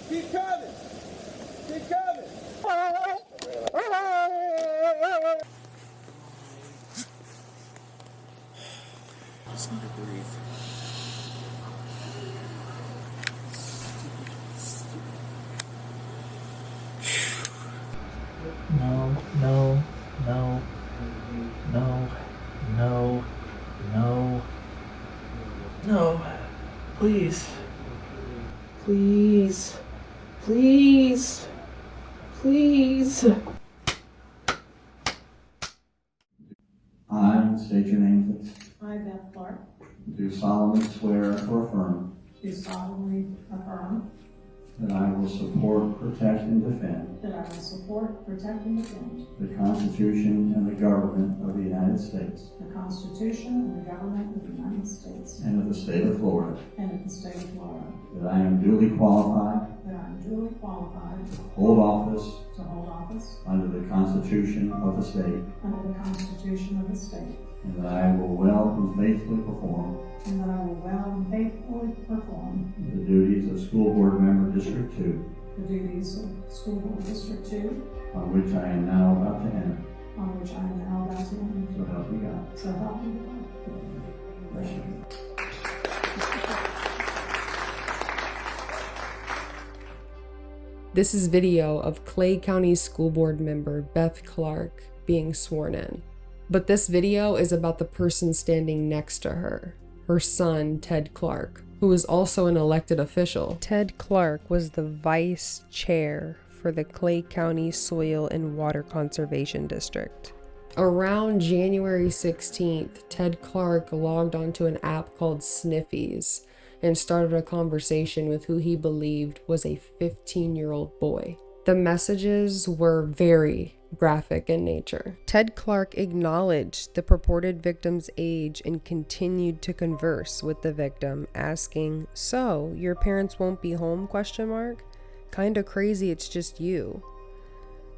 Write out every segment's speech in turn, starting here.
Keep coming. Keep coming. Just need to breathe. No, no, no, no, no, no, no, please, please, please, please. I state your name, please. I, Beth Clark, Do solemnly swear or affirm do solemnly affirm that I will support, protect, and defend that I will support, protect, and defend the Constitution and the government of the United States the Constitution and the government of the United States and of the state of Florida, and of the state of Florida, that I am duly qualified that I am duly qualified to hold office to hold office under the Constitution of the state, under the Constitution of the state, and that I will well and faithfully perform and that I will well and faithfully perform the duties of School Board Member District 2, the duties of School Board District 2, on which I am now about to enter. on which I am now about to So enter. help me God. So help me God. Bless you. This is video of Clay County School Board member Beth Clark being sworn in. But this video is about the person standing next to her son, Ted Clark, who is also an elected official. Ted Clark was the vice chair for the Clay County Soil and Water Conservation District. Around January 16th, Ted Clark logged onto an app called Sniffies and started a conversation with who he believed was a 15-year-old boy. The messages were very graphic in nature. Ted Clark acknowledged the purported victim's age and continued to converse with the victim, asking, "So, your parents won't be home?" Kinda crazy it's just you.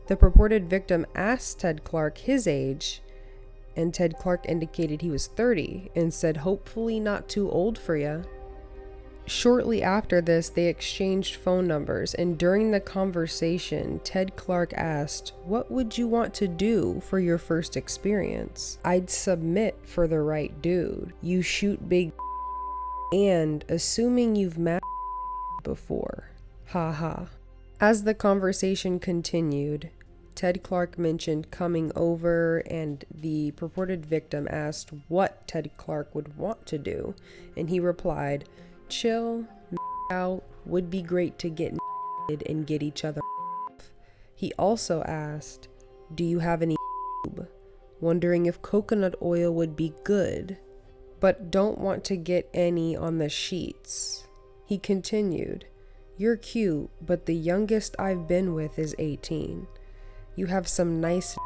The purported victim asked Ted Clark his age, and Ted Clark indicated he was 30 and said, "Hopefully not too old for ya." Shortly after this, they exchanged phone numbers, and during the conversation, Ted Clark asked, "What would you want to do for your first experience?" "I'd submit for the right dude. You shoot big and assuming you've met before. Haha." As the conversation continued, Ted Clark mentioned coming over, and the purported victim asked what Ted Clark would want to do, and he replied, "Chill, out, would be great to get and get each other off." He also asked, "Do you have any lube?" wondering if coconut oil would be good, but don't want to get any on the sheets. He continued, "You're cute, but the youngest I've been with is 18. You have some nice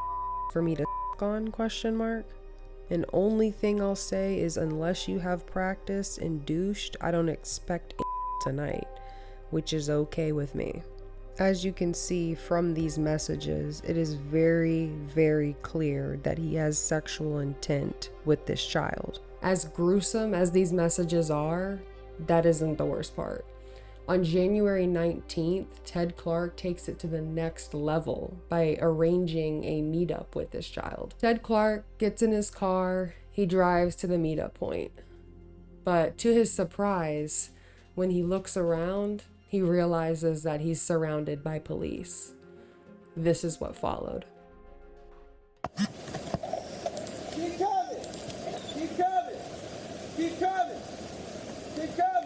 for me to on? And only thing I'll say is unless you have practiced and douched, I don't expect tonight, which is okay with me." As you can see from these messages, it is very, very clear that he has sexual intent with this child. As gruesome as these messages are, that isn't the worst part. On January 19th, Ted Clark takes it to the next level by arranging a meetup with this child. Ted Clark gets in his car, he drives to the meetup point. But to his surprise, when he looks around, he realizes that he's surrounded by police. This is what followed. Keep coming. Keep coming. Keep coming. Keep coming.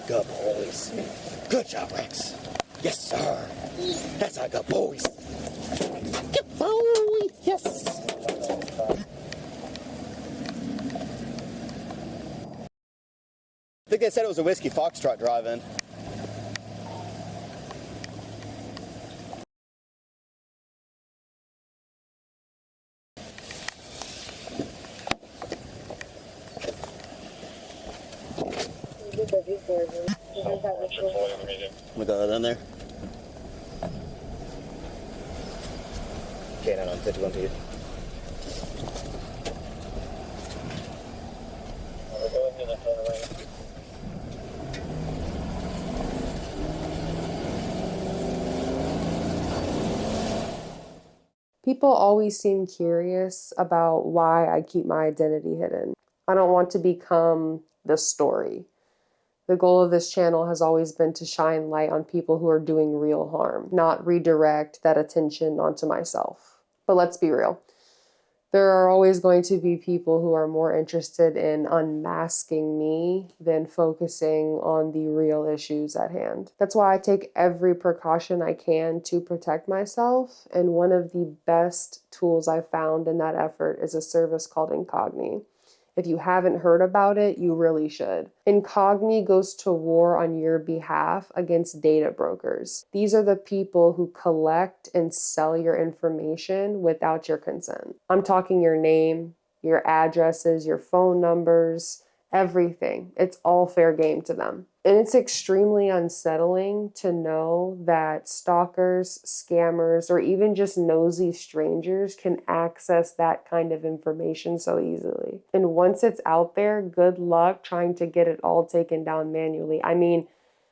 Good boys. Good job, Rex. Yes, sir. That's our good boys. Good boy. Yes. I think they said it was a whiskey foxtrot drive-in. We got that in there. Canine on 51 to you. We're going to the corner lane. People always seem curious about why I keep my identity hidden. I don't want to become the story. The goal of this channel has always been to shine light on people who are doing real harm, not redirect that attention onto myself. But let's be real. There are always going to be people who are more interested in unmasking me than focusing on the real issues at hand. That's why I take every precaution I can to protect myself, and one of the best tools I've found in that effort is a service called Incogni. If you haven't heard about it, you really should. Incogni goes to war on your behalf against data brokers. These are the people who collect and sell your information without your consent. I'm talking your name, your addresses, your phone numbers, everything. It's all fair game to them. And it's extremely unsettling to know that stalkers, scammers, or even just nosy strangers can access that kind of information so easily. And once it's out there, good luck trying to get it all taken down manually. I mean,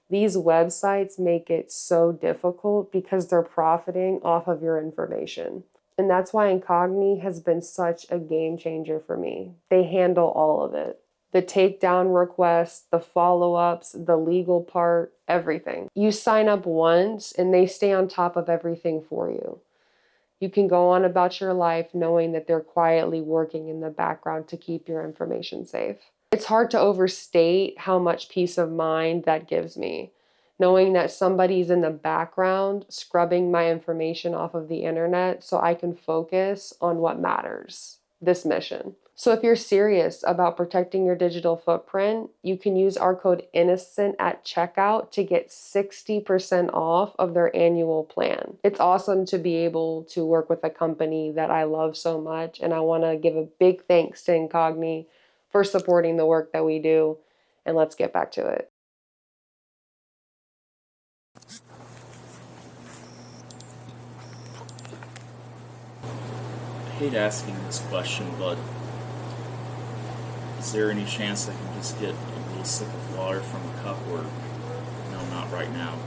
these websites make it so difficult because they're profiting off of your information. And that's why Incogni has been such a game changer for me. They handle all of it. The takedown requests, the follow-ups, the legal part, everything. You sign up once and they stay on top of everything for you. You can go on about your life knowing that they're quietly working in the background to keep your information safe. It's hard to overstate how much peace of mind that gives me, knowing that somebody's in the background scrubbing my information off of the internet so I can focus on what matters, this mission. So if you're serious about protecting your digital footprint, you can use our code INNOCENT at checkout to get 60% off of their annual plan. It's awesome to be able to work with a company that I love so much, and I want to give a big thanks to Incogni for supporting the work that we do. And let's get back to it. I hate asking this question, but is there any chance I can just get a little sip of water from a cup, or no, not right now?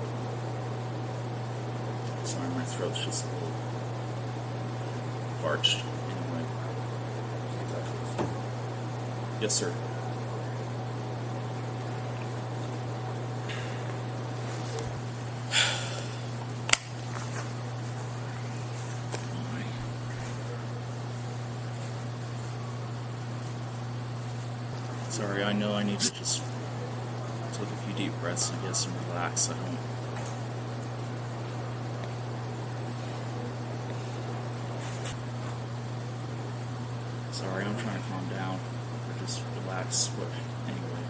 Sorry, my throat's just a little parched. Anyway. Yes, sir. Sorry, I know I need to just take a few deep breaths, I guess, and relax. Sorry, I'm trying to calm down or just relax, but anyway.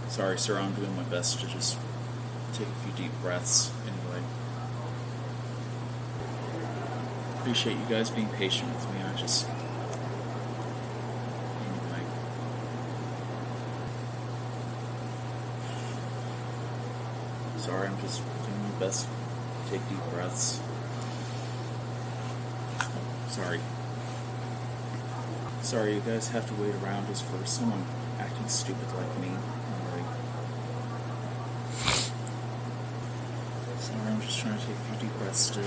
Sorry, sir, I'm doing my best to just take a few deep breaths anyway. Appreciate you guys being patient with me. Sorry, I'm just doing my best to take deep breaths. Sorry, you guys have to wait around just for someone acting stupid like me. Anyway. Sorry, I'm just trying to take a few deep breaths still.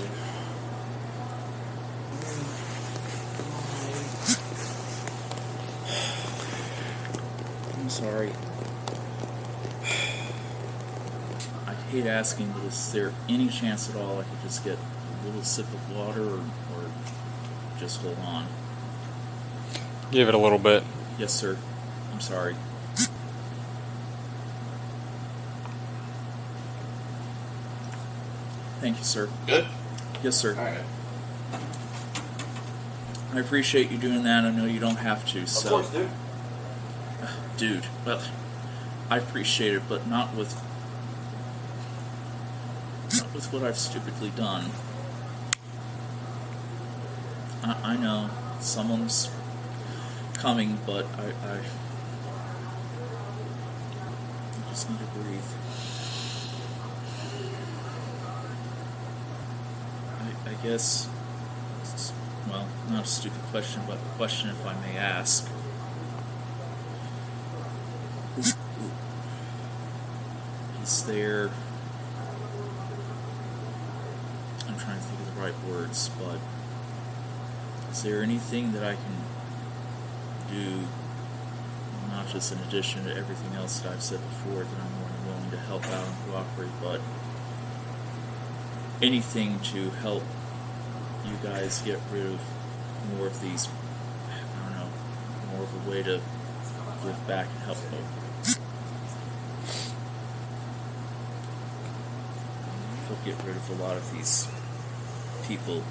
I'm sorry. I hate asking, but is there any chance at all I could just get a little sip of water, or just hold on? Give it a little bit. Yes, sir. I'm sorry. Thank you, sir. Good? Yes, sir. All right. I appreciate you doing that. I know you don't have to, so... Of course, dude. Dude, well, I appreciate it, but not with what I've stupidly done. I know someone's coming, but I just need to breathe. I guess, well, not a stupid question, but a question if I may ask. Is there, I'm trying to think of the right words, but is there anything that I can do, not just in addition to everything else that I've said before, that I'm more than willing to help out and cooperate, but anything to help you guys get rid of more of these, I don't know, more of a way to give back and help them. Help get rid of a lot of these people.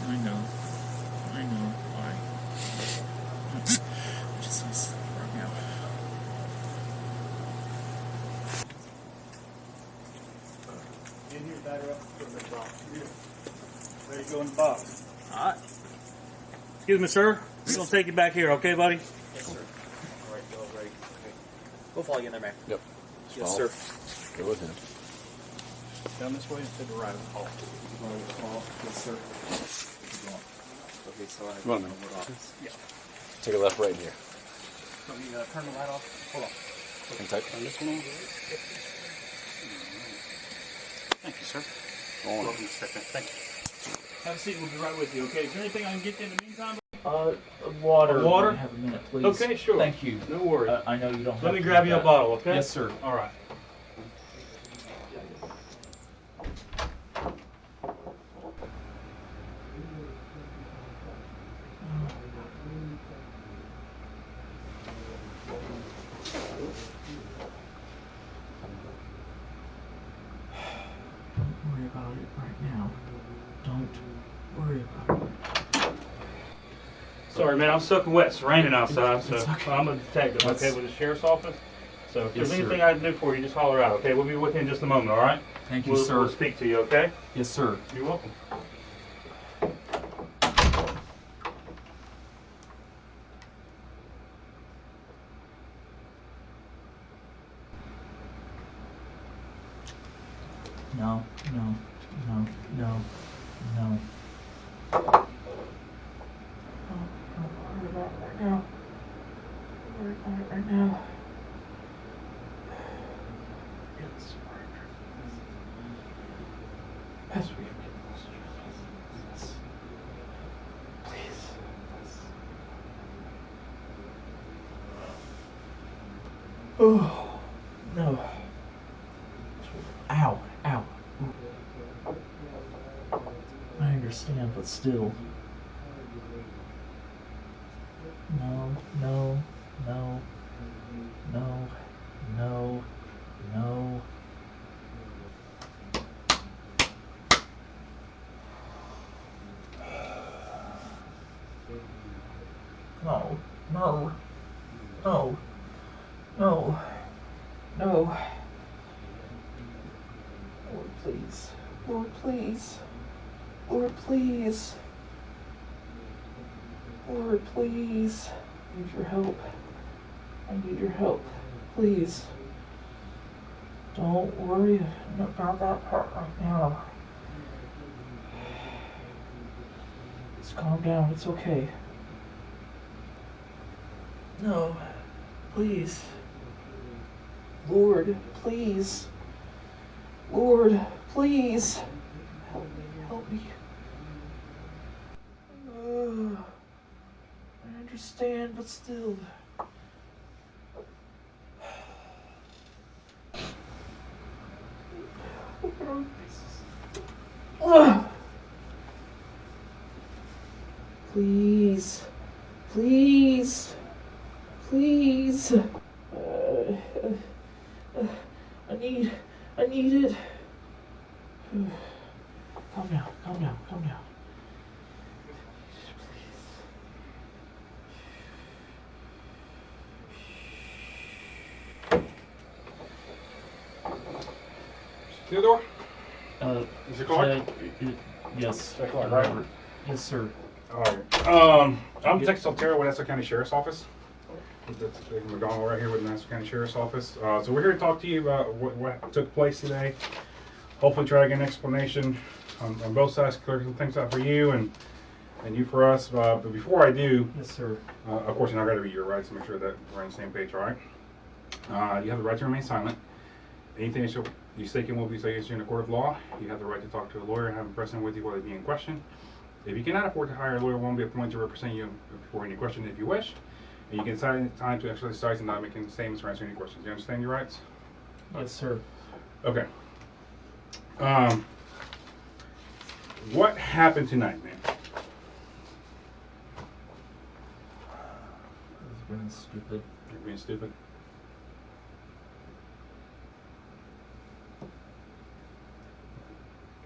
I know why. I just need to sleep right now. In here, batter up, put it in the box. Ready to go in the box. Alright. Excuse me, sir. We're going to take you back here, okay, buddy? Yes, sir. All right, Bill, ready. Okay. We'll follow you in there, man. Yep. Yes, sir. Go with him. Down this way and to the right of the hall. Yes, sir. Okay, so I Come on, man. Yeah. Take a left right here. So you turn the light off. Hold on. Hang tight. Turn this one on. Thank you, sir. Go on. Welcome to second. Thank you. Have a seat. We'll be right with you, okay? Is there anything I can get you in the meantime? Water. Water? Have a minute, please. Okay, sure. Thank you. No worries. I know you don't have Let me to grab do you a that. bottle, okay? Yes, sir. All right. Don't worry about it right now. Don't worry about it. Sorry, man. I'm soaking wet. It's raining outside, so It's okay. I'm a detective, okay, That's- with the sheriff's office. So if Yes, there's sir. anything I can do for you, just holler out, okay? We'll be with you in just a moment, all right? Thank you, We'll sir. speak to you, okay? Yes, sir. You're welcome. No, no, no, no, no. Don't worry about it right now. Don't worry about it right now. Yes, as we get closer. Yes. Please. Oh, no. Ow, ow. I understand, but still. No, no, no, no, no, no. No, no, no, no, no. Lord, please. Lord, please. Lord, please. Lord, please. I need your help. I need your help. Please. Don't worry about that part right now. Just calm down. It's okay. No. Please. Lord, please. Lord, please. Help me. Help me. I understand, but still. Please. Please. Please. I need it. Calm down, calm down, calm down. Theodore? Is it Clark? Yes. Is Clark, right? Yes, sir. All right. I'm Detective Saltero with Nassau County Sheriff's Office. That's Big McDonald right here with the Nassau County Sheriff's Office. So we're here to talk to you about what took place today. Hopefully try to get an explanation on both sides, clear some things out for you and you for us. But before I do, Yes, sir. of course, you're not going to read your rights to make sure that we're on the same page, all right? You have the right to remain silent. Anything that you say will be said in a court of law. You have the right to talk to a lawyer and have a person with you while they be in question. If you cannot afford to hire a lawyer, one will be appointed to represent you before any question if you wish. And you can decide time to exercise and not make any statements or answer any questions. Do you understand your rights? Yes, sir. Okay. What happened tonight, man? I was being stupid. You're being stupid?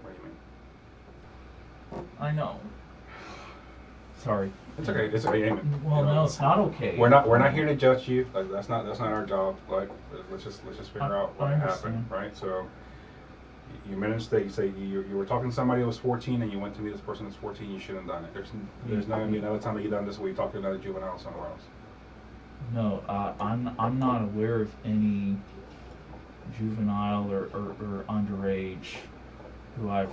What do you mean? I know. Sorry. It's okay. It's okay. Amen. Well, no, it's not okay. We're not here to judge you. Like, that's not our job. Like, let's just figure out what happened, right? So you made a mistake. You say you were talking to somebody who was 14 and you went to meet this person who's 14. You shouldn't have done it. There's not gonna be another time that you've done this where you talk to another juvenile somewhere else. No, I'm not aware of any juvenile or underage who I've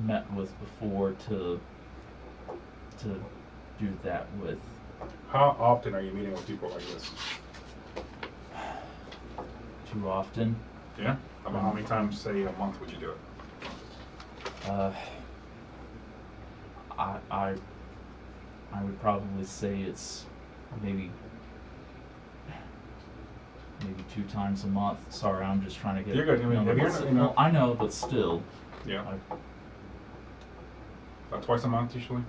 met with before to do that with. How often are you meeting with people like this? Too often. Yeah. About how many times, say, a month would you do it? I would probably say it's maybe 2 times a month. Sorry, I'm just trying to get. You're good. I mean, if you're not, you know, I know, but still. Yeah. About twice a month usually.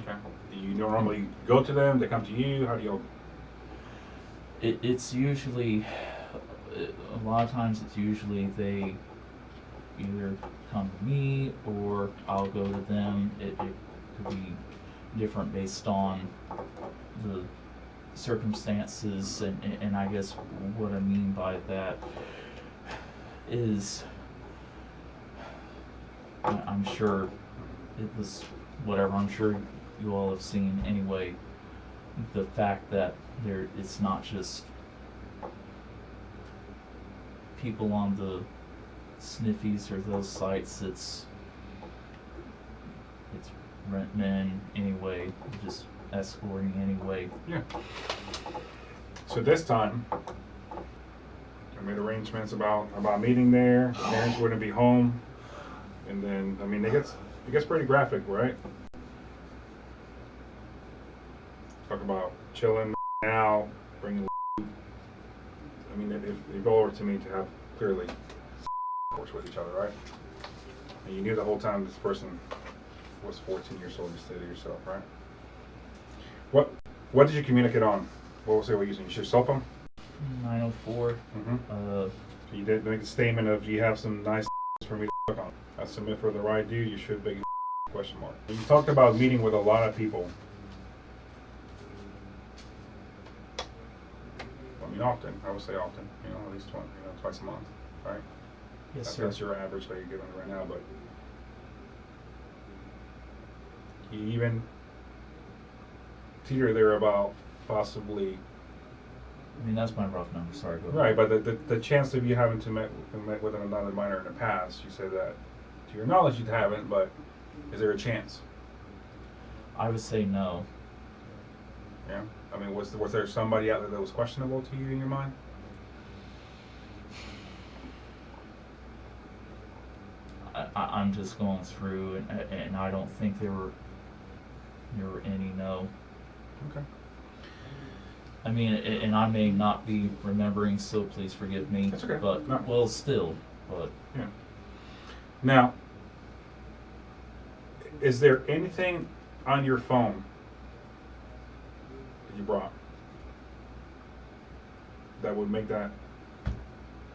Okay. Do you normally go to them? They come to you? How do you? It's usually a lot of times. It's usually they either come to me or I'll go to them. It could be different based on the circumstances, and I guess what I mean by that is I'm sure it was whatever. I'm sure you all have seen anyway. The fact that it's not just people on the sniffies or those sites. It's rent men anyway, just escorting anyway. Yeah. So this time, I made arrangements about meeting there. Parents wouldn't be home, and then I mean it gets pretty graphic, right? Talk about chilling now, bringing. I mean, it go over to me to have clearly course with each other, right? And you knew the whole time this person was 14 years old. You stayed to yourself, right? What did you communicate on? What was they were using? Your cell phone? 904. Mm-hmm. You did make a statement of, "You have some nice for me to look on." I submit for the right dude. You should be question mark. You talked about meeting with a lot of people. I mean, often. I would say often. You know, at least twice a month, right? Yes, sir. That's your average that you're giving right now, but you even teeter there about possibly. I mean, that's my rough number. Sorry, go ahead. Right, but the chance of you having to met with another minor in the past, you say that to your knowledge you haven't, but is there a chance? I would say no. Yeah. I mean, was there somebody out there that was questionable to you in your mind? I'm just going through, and I don't think there were any. No. Okay. I mean, and I may not be remembering, so please forgive me. That's okay. But No. well, still, but Yeah. Now, is there anything on your phone that you brought that would make that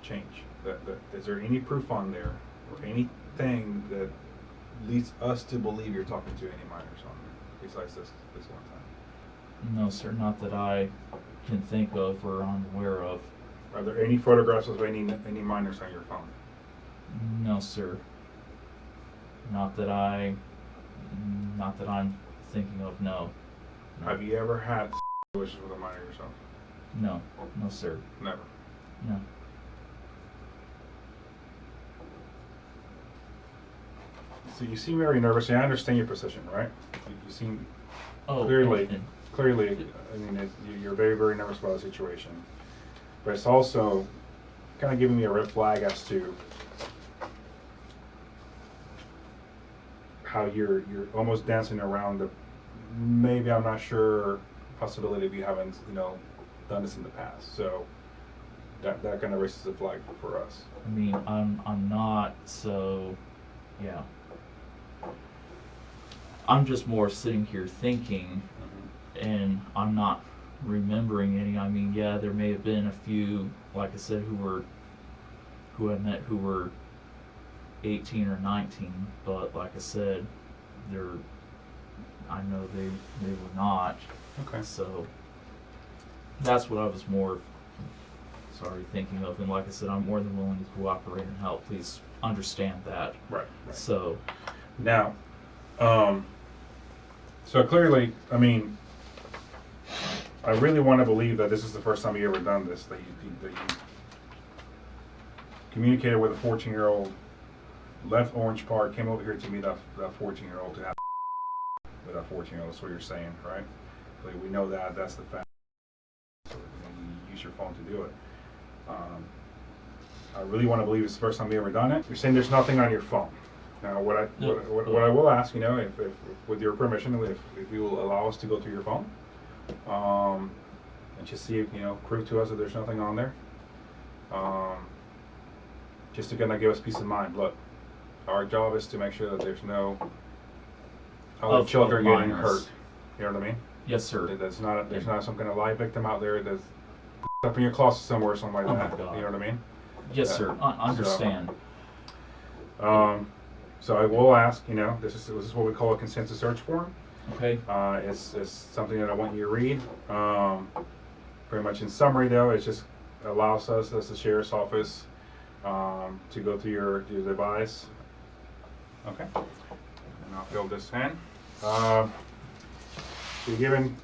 change? That is there any proof on there or anything that leads us to believe you're talking to any minors on there besides this one time? no, sir, not that I can think of or I'm aware of. Are there any photographs of any minors on your phone? No, sir. Not that I'm thinking of. No. Have you ever had Relations with a minor yourself? No, no sir, Never. no. So you seem very nervous. I understand your position, right? You seem Oh, clearly, and- I mean, you're very, very nervous about the situation. But it's also kind of giving me a red flag as to how you're almost dancing around the maybe, I'm not sure, possibility of you haven't, done this in the past. So that kind of raises a flag for us. I mean, I'm not, so, yeah. I'm just more sitting here thinking, and I'm not remembering any. I mean, yeah, there may have been a few, like I said, who I met who were 18 or 19, but like I said, I know they were not. Okay. So that's what I was more thinking of. And like I said, I'm more than willing to cooperate and help. Please understand that. Right. So Now, so clearly, I mean, I really want to believe that this is the first time you ever done this, that you communicated with a 14-year-old, left Orange Park, came over here to meet that 14-year-old to have with that 14-year-old. That's what you're saying, right? Like, we know that that's the fact. So you use your phone to do it. I really want to believe it's the first time you ever done it. You're saying there's nothing on your phone. Now, what I will ask, if with your permission, if you will allow us to go through your phone, and just see if prove to us that there's nothing on there, just to kind of give us peace of mind. Look, our job is to make sure that there's no other children getting hurt. You know what I mean? yes, sir. There's not some kind of live victim out there that's up in your closet somewhere or something like Oh my that. God. You know what I mean? Yes, sir. Understand. So I will ask, this is what we call a consensus search form. Okay. It's something that I want you to read. Pretty much in summary, though, it just allows us as the sheriff's office to go through your device. Okay. And I'll fill this in. So you're giving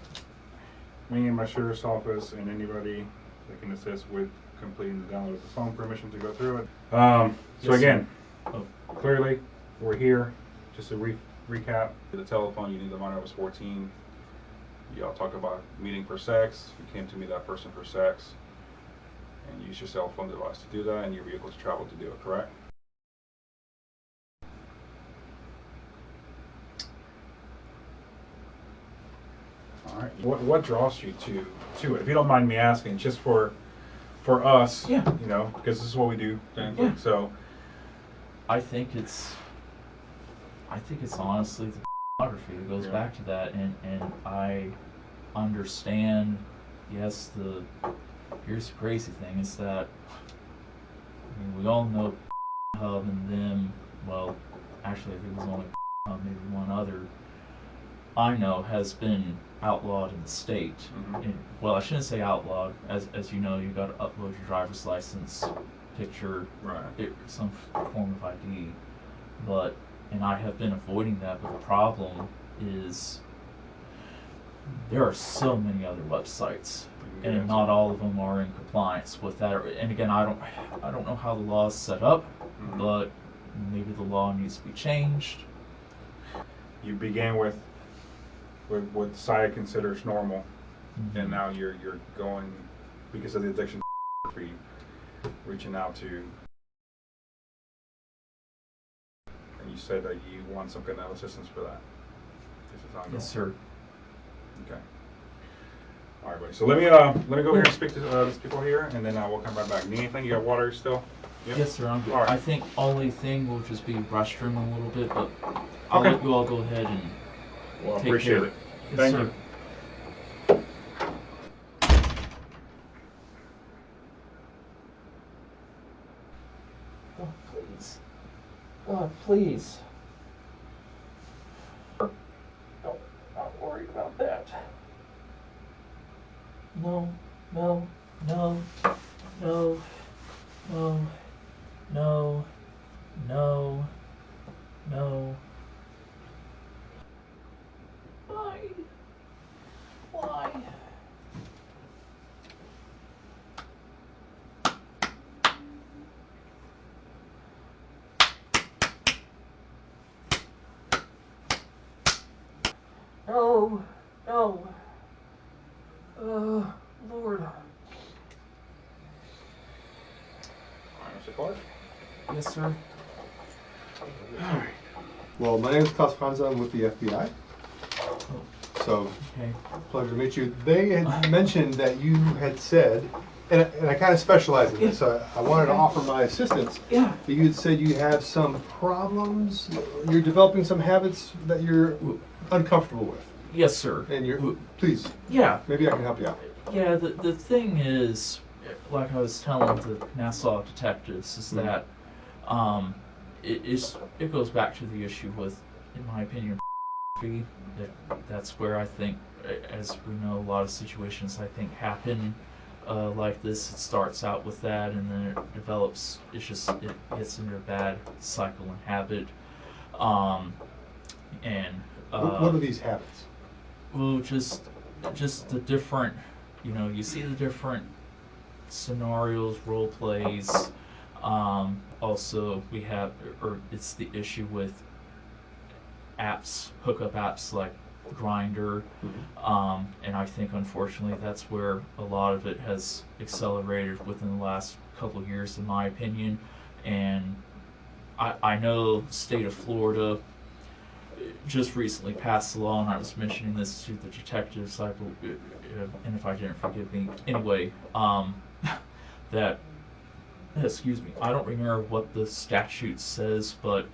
me and my sheriff's office and anybody that can assist with completing the download of the phone permission to go through it. So Yes, again, sir. clearly we're here. Just to recap, the telephone, you knew the minor was 14. Y'all talk about meeting for sex. You came to meet that person for sex, and you used your cell phone device to do that, and your vehicle to travel to do it, correct? All right. What draws you to it? If you don't mind me asking, just for us, Yeah. because this is what we do. Yeah. So I think it's honestly the photography that goes back to that, and I understand. Yes, here's the crazy thing is that we all know Hub and them. Well, actually, I think it was only Hub, maybe one other I know has been outlawed in the state. Well, I shouldn't say outlawed. As you know, you got to upload your driver's license picture, some form of ID. And I have been avoiding that, but the problem is there are so many other websites, and not all of them are in compliance with that. And again, I don't know how the law is set up, but maybe the law needs to be changed. You began with what society considers normal, and now you're going, because of the addiction, reaching out to. And you said that you want some kind of assistance for that. This is ongoing. Yes, sir. Okay. All right, buddy. So let me go over here and speak to these people here, and then we'll come right back. Need anything? You got water still? Yep. Yes, sir. I'm good. All right. I think only thing will just be restroom a little bit, but I'll let you all go ahead and Well, I take appreciate care. it. Yes, Thank sir. you. Oh, please. God, please. Not worried about that. No, no, no, no, no, no, no, no. Why? Why? No. No. Lord. Mr. Clark? Yes, sir. Alright. Well, my name is Klaus Franza. I'm with the FBI. So, Okay. pleasure to meet you. They had mentioned that you had said, and I kind of specialize in this, so I wanted to offer my assistance. Yeah. But you had said you have some problems, you're developing some habits that you're uncomfortable with. Yes, sir. And you're, please, Yeah. maybe I can help you out. Yeah, the thing is, like I was telling the Nassau detectives, is that it goes back to the issue with, in my opinion, that's where I think, as we know, a lot of situations I think happen like this. It starts out with that, and then it develops. It gets into a bad cycle and habit. What are these habits? Well, just the different, you see the different scenarios, role plays. Also, we have, or it's the issue with apps, hookup apps like Grindr, and I think unfortunately that's where a lot of it has accelerated within the last couple of years, in my opinion. And I know the state of Florida just recently passed a law, and I was mentioning this to the detectives, and if I didn't, forgive me. Anyway, that, excuse me, I don't remember what the statute says, but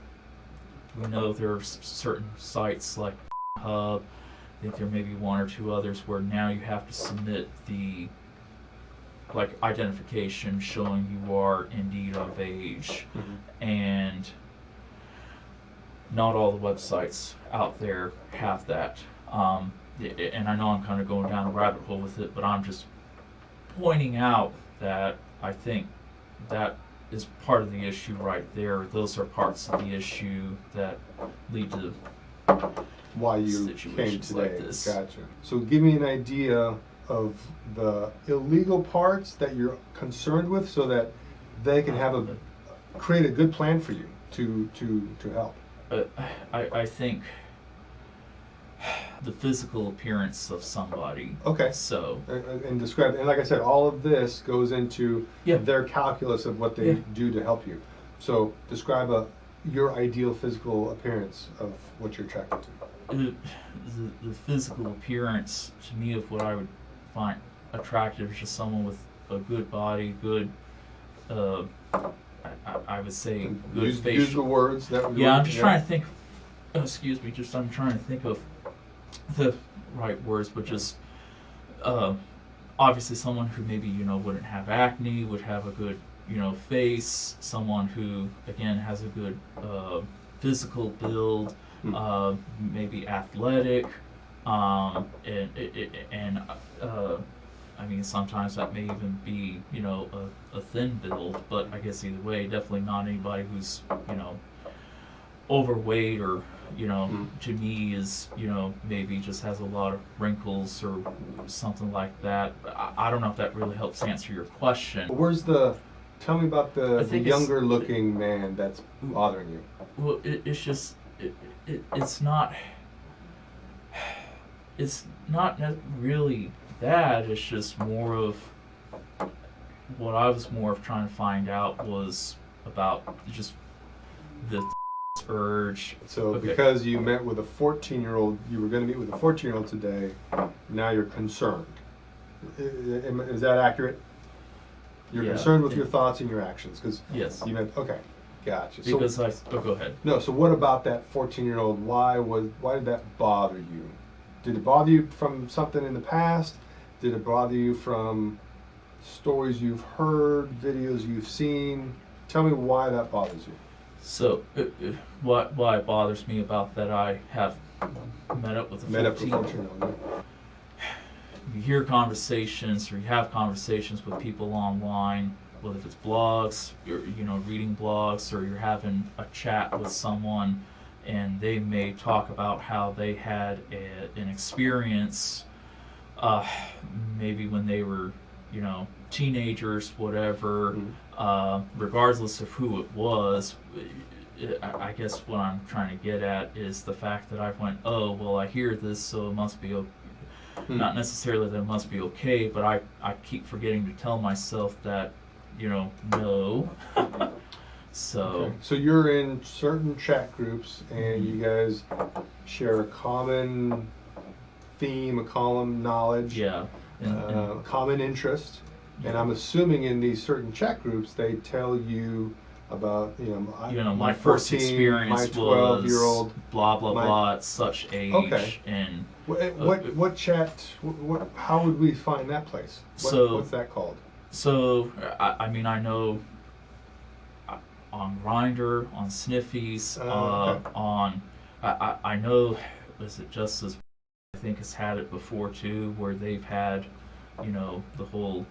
we know there are certain sites like Hub, I think there may be one or two others, where now you have to submit the identification showing you are indeed of age. And not all the websites out there have that. And I know I'm kind of going down a rabbit hole with it, but I'm just pointing out that I think that is part of the issue right there. Those are parts of the issue that lead to Why you came situations today. like this. Gotcha. So give me an idea of the illegal parts that you're concerned with, so that they can have create a good plan for you to help. I think the physical appearance of somebody. Okay. So. And describe, and like I said, all of this goes into their calculus of what they do to help you. So describe your ideal physical appearance of what you're attracted to. The physical appearance, to me, of what I would find attractive is just someone with a good body, good, I would say, good facial. Use the words that we I'm just trying to think, excuse me, I'm trying to think of the right words, but just, obviously someone who maybe, wouldn't have acne, would have a good, face, someone who, again, has a good physical build, maybe athletic, and I mean, sometimes that may even be, a thin build, but I guess either way, definitely not anybody who's, overweight or, to me is, maybe just has a lot of wrinkles or something like that. I don't know if that really helps answer your question. Tell me about the younger looking man that's bothering you. Well, it's just, it's not really that. It's just more of what I was more of trying to find out was about just the urge. So because you met with a 14-year-old, you were going to meet with a 14-year-old today, now you're concerned. Is that accurate? You're concerned with your thoughts and your actions, because you meant, okay, gotcha. Because go ahead. No, so what about that 14-year-old? Why did that bother you? Did it bother you from something in the past? Did it bother you from stories you've heard, videos you've seen? Tell me why that bothers you. So, why it bothers me about that, I have met up with a 14-year-old. You hear conversations, or you have conversations with people online, whether if it's blogs, or reading blogs, or you're having a chat with someone, and they may talk about how they had an experience, maybe when they were, teenagers, whatever, regardless of who it was. I guess what I'm trying to get at is the fact that I went, oh, well, I hear this, so it must be okay. Not necessarily that it must be okay, but I keep forgetting to tell myself that, no. So. Okay. So you're in certain chat groups, and you guys share a common theme, a common knowledge, Yeah. a common interest. And I'm assuming in these certain chat groups, they tell you about, my first 14, experience my 12-year-old, was blah blah blah at such age, Okay. and what chat? How would we find that place? What's that called? So I mean, I know on Grindr, on Sniffies, Okay. on I know, is it just as I think has had it before too, where they've had, the whole,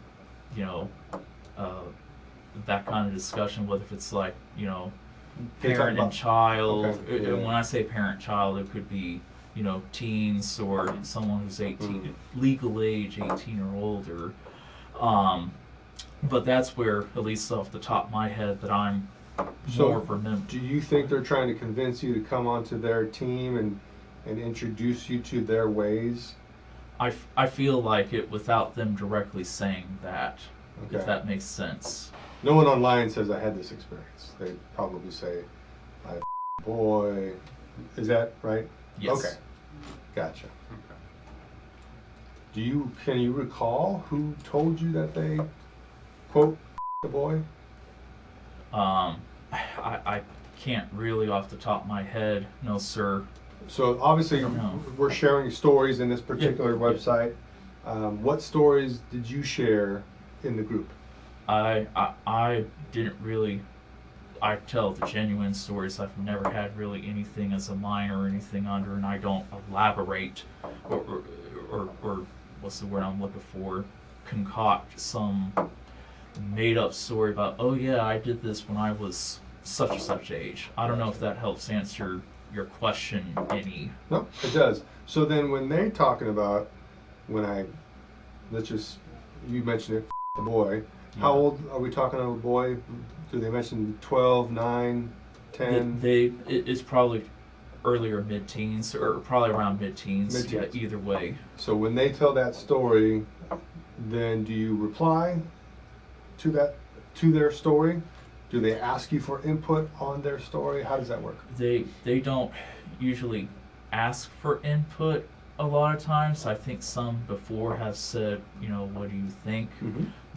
that kind of discussion, whether if it's like, parent and child. Okay, yeah. And when I say parent-child, it could be, teens or someone who's 18, legal age 18 or older. But that's where, at least off the top of my head, that I'm more remember. Do you think they're trying to convince you to come onto their team and introduce you to their ways? I feel like it without them directly saying that, Okay. if that makes sense. No one online says I had this experience. They probably say, I a boy. Is that right? Yes. Okay. Gotcha. Can you recall who told you that they, quote, a boy? I can't really off the top of my head, no sir. So obviously No. we're sharing stories in this particular Yeah. website. What stories did you share in the group? I didn't really. I tell the genuine stories. I've never had really anything as a minor or anything under, and I don't elaborate or what's the word I'm looking for? Concoct some made up story about, oh yeah, I did this when I was such and such age. I don't know if that helps answer your question any. No, it does. So then when they're talking about, you mentioned it, the boy. How old are we talking of a boy? Do they mention 12, 9, 10? It's probably earlier mid-teens, or probably around mid-teens. Mid-teens. Yeah, either way. So when they tell that story, then do you reply to their story? Do they ask you for input on their story? How does that work? They don't usually ask for input a lot of times. I think some before have said, what do you think?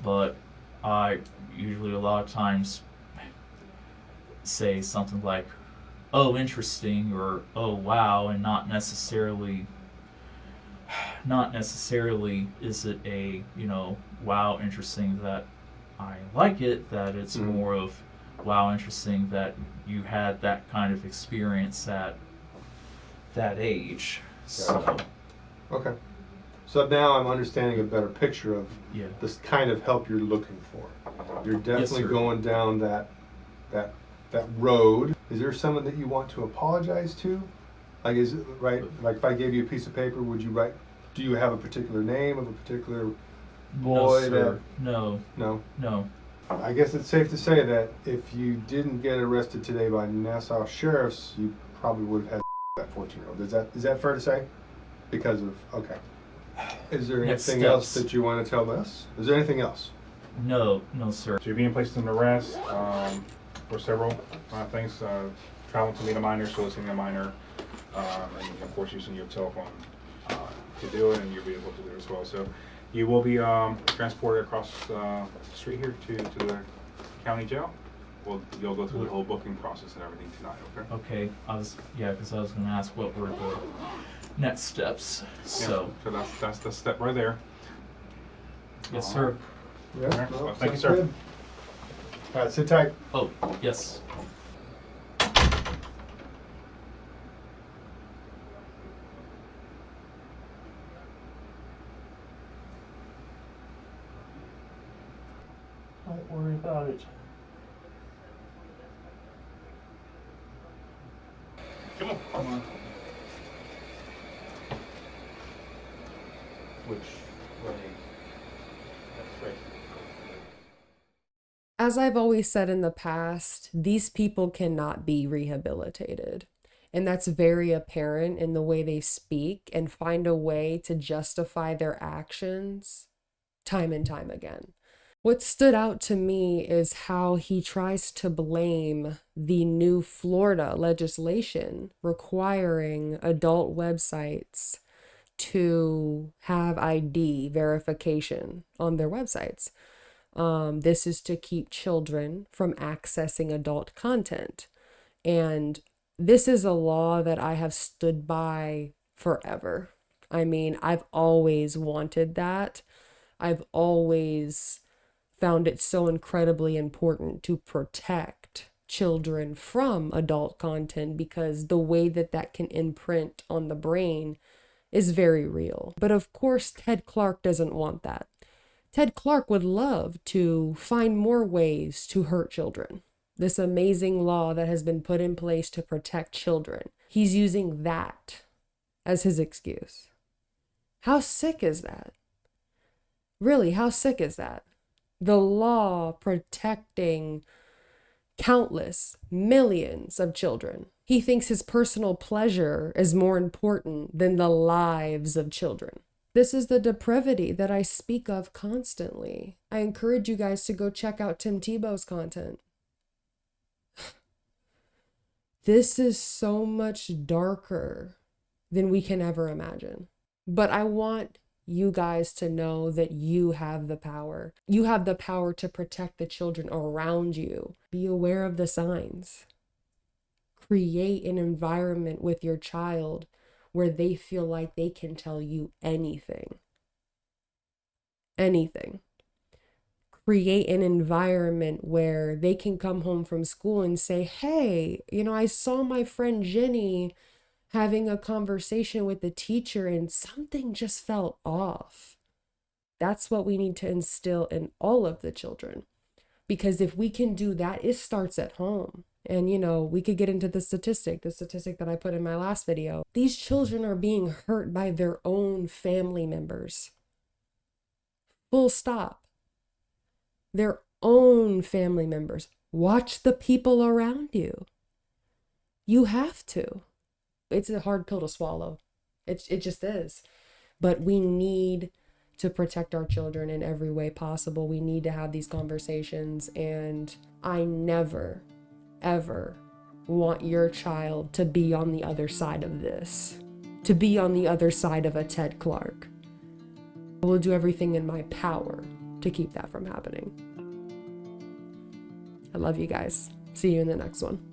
But I usually a lot of times say something like, oh, interesting, or oh, wow, and not necessarily is it a, wow, interesting that I like it, that it's more of, wow, interesting that you had that kind of experience at that age. So, Okay. So now I'm understanding a better picture of this kind of help you're looking for. You're definitely going down that road. Is there someone that you want to apologize to? Like, is it right? Like, if I gave you a piece of paper, would you write? Do you have a particular name of a particular boy? No, sir. No. No. I guess it's safe to say that if you didn't get arrested today by Nassau sheriffs, you probably would have had that 14-year-old. Is that fair to say? Because of Is there anything else that you want to tell us? Is there anything else? No, sir. So you're being placed under arrest for several things. Traveling to meet a minor, soliciting a minor, and of course using your telephone to do it, and you'll be able to do it as well. So you will be transported across the street here to the county jail. You'll go through the whole booking process and everything tonight, okay? Okay, because I was going to ask what were the next steps. So that's the step right there. Yes, sir. Yeah. All right. Well, thank you, sir. Good. All right, sit tight. Oh, yes. Don't worry about it. Come on. Come on. Which way? That's right. As I've always said in the past, these people cannot be rehabilitated. And that's very apparent in the way they speak and find a way to justify their actions time and time again. What stood out to me is how he tries to blame the new Florida legislation requiring adult websites to have ID verification on their websites. This is to keep children from accessing adult content. And this is a law that I have stood by forever. I mean, I've always wanted that. I've always found it so incredibly important to protect children from adult content because the way that that can imprint on the brain is very real. But of course, Ted Clark doesn't want that. Ted Clark would love to find more ways to hurt children. This amazing law that has been put in place to protect children. He's using that as his excuse. How sick is that? Really, how sick is that? The law protecting countless millions of children. He thinks his personal pleasure is more important than the lives of children. This is the depravity that I speak of constantly. I encourage you guys to go check out Tim Tebow's content. This is so much darker than we can ever imagine. But I want you guys to know that you have the power. You have the power to protect the children around you. Be aware of the signs. Create an environment with your child where they feel like they can tell you anything. Anything. Create an environment where they can come home from school and say, hey, I saw my friend Jenny having a conversation with the teacher and something just felt off. That's what we need to instill in all of the children. Because if we can do that, it starts at home. And, we could get into the statistic that I put in my last video. These children are being hurt by their own family members. Full stop. Their own family members. Watch the people around you. You have to. It's a hard pill to swallow. It just is. But we need to protect our children in every way possible. We need to have these conversations. And I never, ever want your child to be on the other side of this. To be on the other side of a Ted Clark. I will do everything in my power to keep that from happening. I love you guys. See you in the next one.